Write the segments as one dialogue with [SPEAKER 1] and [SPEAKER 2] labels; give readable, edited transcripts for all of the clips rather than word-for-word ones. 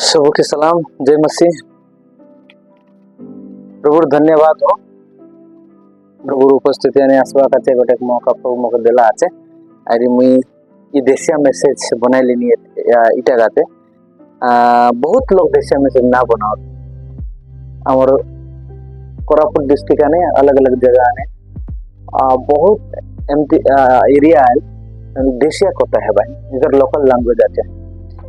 [SPEAKER 1] सबों के सलाम, जय मसीह। प्रभु धन्यवाद हो प्रभु उपस्थिति ने आसवा का गोटे मौका प्रभु मौका देला आचे अरे मुई ये देशिया मैसेज बनाई लेनी इटा गाते बहुत लोग देशिया मैसेज ना बनाओ आमर कोरापुट डिस्ट्रिक्ट ने अलग अलग जगह ने बहुत एमती एरिया है देशिया कोता है भाई इधर लोकल लैंग्वेज आचे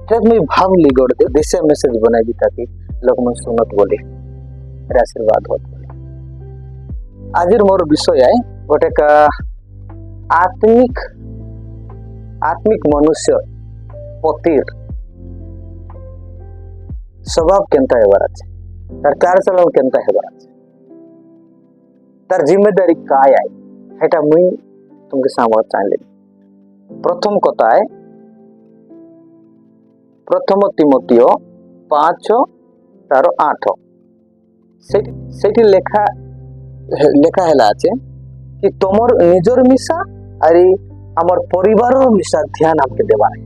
[SPEAKER 1] जब मैं भाव ली गोड़ दे देशिया मैसेज बनाई दी ताकि लोग मन सुनत बोले मेरा आशीर्वाद होत आजिर मोर विषय है गोटे का आत्मिक आत्मिक मनुष्य पतिर स्वभाव केनता हेबार आछे तार कार्यचलन केनता हेबार आछे तार जिम्मेदारी काय आय हेटा मुई तुमके सामने चाहले प्रथम कथा है प्रथम तिमोथियो 5:8 सेठी लेखा लेखा हेला आछे कि तोमर निजर मिसा आरी आमर परिवारर मिसा ध्यान हमके देबा है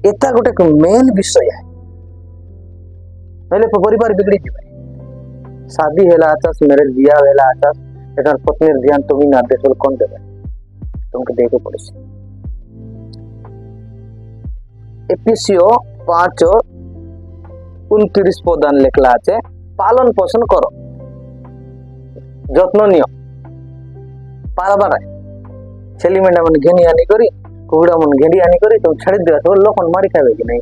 [SPEAKER 1] एता गोटे मेन विषय है पहले परिवार बिगड़ी जीवे शादी हेला आछास मेरे बिया हेला आछास एटार पत्नीर ध्यान तुमी ना देसल कोन देबे तुमके देखो पड़े एफिसियो 5:29 पदान लेखला आछे पालन पोषण करो যত্ন নিও পারবার ছেলে মেয়েটা মন ঘেনি আনি করি কুকুড়া মন ঘেনি আনি করি তো ছাড়ি দেওয়া তো লোক মারি খাবে কি নাই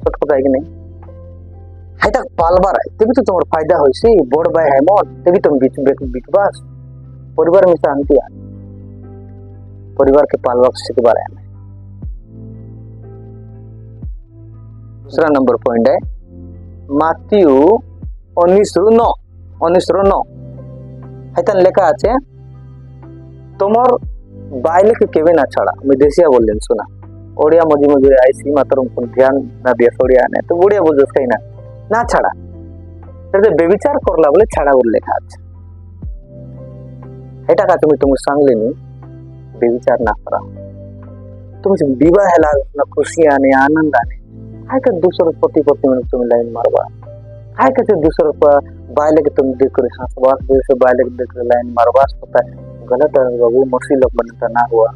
[SPEAKER 1] ছোট কথা কি নাই হাইটা পালবার তেবি তো তোমার ফায়দা হইছে বড় ভাই হেমত তেবি তুমি বিকবাস পরিবার में शांति आ परिवार के पालवा सीखबार है दूसरा नंबर पॉइंट है माथ्यू 19:9 हैतन लेखा आछे तोमर बाइले के केवे ना छाड़ा मैं देशिया बोलेन सुना ओडिया मजी मजी आईसी मातरम कोन ध्यान ना दिया सोडिया ने तो बुढ़िया बुझस कई ना छाड़ा तर बेविचार करला बोले छाड़ा बोल लेखा आछे हेटा का तुम्ही सांगलेनी बेविचार ना करा तुमचे विवाह हेला ना खुशी आने आनंद आने हाय का दूसर पति पत्नी में तुम लाइन मारवा हाय का दूसर बाइले के तुम देख कर हंसवास जैसे बाइले के देख कर लाइन मारवास पता है गलत है बाबू मसी लोग बनता ना हुआ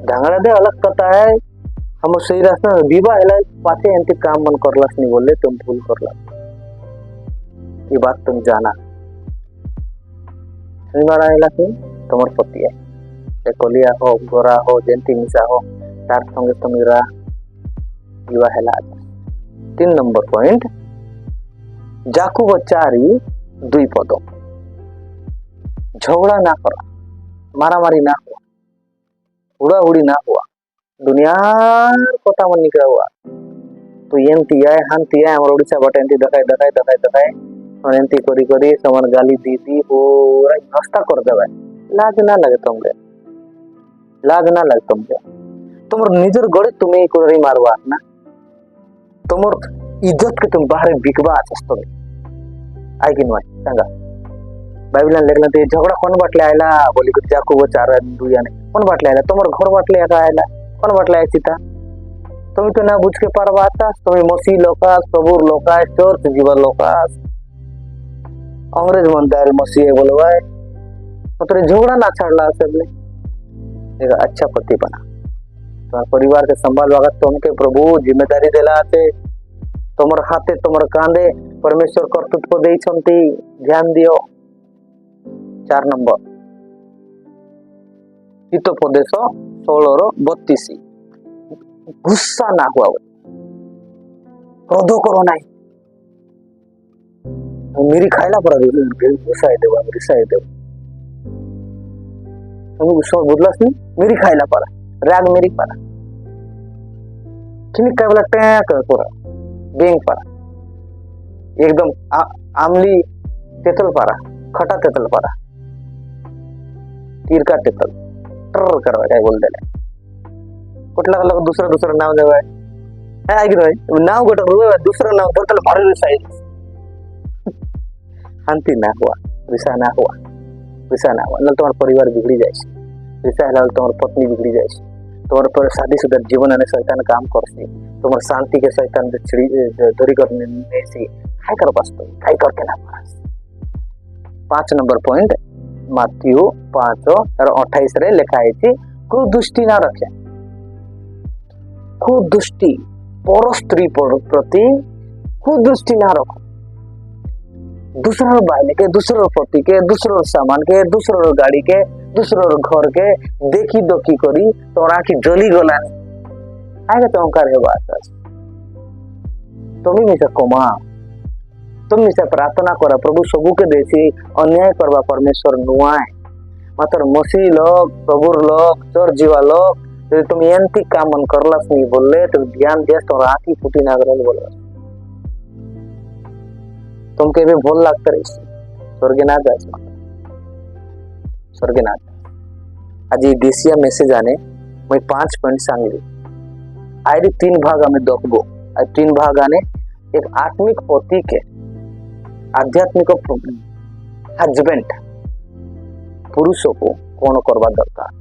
[SPEAKER 1] ढंगड़ा दे अलग कथा है हम सही रास्ता विवाह हेला पाते एंती काम मन करलास नहीं बोले तुम भूल करला ये बात तुम जाना मारा हेला कि तुम्हार पति है कोलिया हो गोरा हो जेंती मिसा हो तार संगे तुमरा विवाह हेला 3 नंबर पॉइंट जाकुब 4:2 पद झगड़ा ना करा मारा मारी ना हुआ उड़ा उड़ी ना हुआ दुनिया कथा मन निकला हुआ तो एंती आए हांती आए हमर ओडिसा बटे एंती दखाए और एंती करी करी समान गाली दी पूरा नष्टा कर देबे लाज ना लगे तुमके तुमर निजर गड़े तुम्हें कोरी मारवा ना तुमर इज्जत के तुम बाहर बिकबा आछस तुम आई कि नय सांगा बाइबल लेखला ते झगड़ा कोन बाटले आयला बोली कि जाकुब 4:2 ने कोन बाटले आयला तुमर घर बाटले का आयला कोन बाटले आयचिता तुम तो ना बुझ के परवाता तुम मसीह लोकास प्रभु लोकास चर्च जीवन लोकास अंग्रेज मनदार मसीह बोलवाए मतलब झगड़ा ना छाड़ला सबले एक अच्छा पति बना तो परिवार के संभाल वगत तुमके प्रभु जिम्मेदारी देला आते तुमर हाथे तुमर कांधे परमेश्वर कर्तृत्व देई छंती ध्यान दियो 4 नंबर हितोपदेश 16:32 गुस्सा ना हुआ क्रोध करो नहीं मेरी खाइला पर गुस्सा है देवा रिसाई देव तुम गुस्सा बुदलास नहीं मेरी खाइला पर राग मेरी पर किन काय बोला टैक पर बेंग पर एकदम आमली तेतल पारा खटा तेतल पारा तीर का तेतल टर करवा काय बोल देले कुठला लोक दुसरा नाव देवाय है ऐक रे नाव गोट रुवे दुसरा नाव टोटल मारे साइड शांति ना हुआ विसा ना हुआ न तुम्हार परिवार बिगड़ी जाए विसा हेला तुम्हार पत्नी बिगड़ी जाए तुम्हारे पर शादीशुदा जीवन आने शैतान काम करसी, तुम्हारे शांति के शैतान धरी करने से काय कर पास तुम काय करके ना पास। 5 नंबर पॉइंट माथ्यू 5:28 रे लिखा है कुदृष्टि ना रखे। कुदृष्टि पर स्त्री प्रति कुदृष्टि ना रखो। दूसरा बाइल के, दूसरा पति के, दूसरा सामान के, दूसरा गाड़ी के, दूसरा घर के देखी दोखी करी तोर आखि जली गला आगे तो अहंकार है बात। तुम मिसा कमा, तुम मिसा प्रार्थना करा प्रभु सबू के देसी अन्याय करवा परमेश्वर नुआए मात्र मसीह लोग प्रभु लोग चोर जीवा लोग यदि तुम एंती काम मन करलास नहीं बोले तो ध्यान दिया तो आखी फूटी ना करल बोला तुम के भी भूल लागत रही स्वर्गे ना जाए स्वर्गे ना आज देशिया मेसेज आने मैं 5 पॉइंट सांगली आयरी 3 भाग हमें देखबो। 3 भाग आने एक आत्मिक पति के आध्यात्मिक हजबेंड पुरुषों को कौन करवा दरकार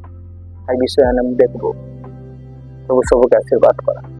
[SPEAKER 1] विषय देखबो। प्रभु सबके आशीर्वाद करा।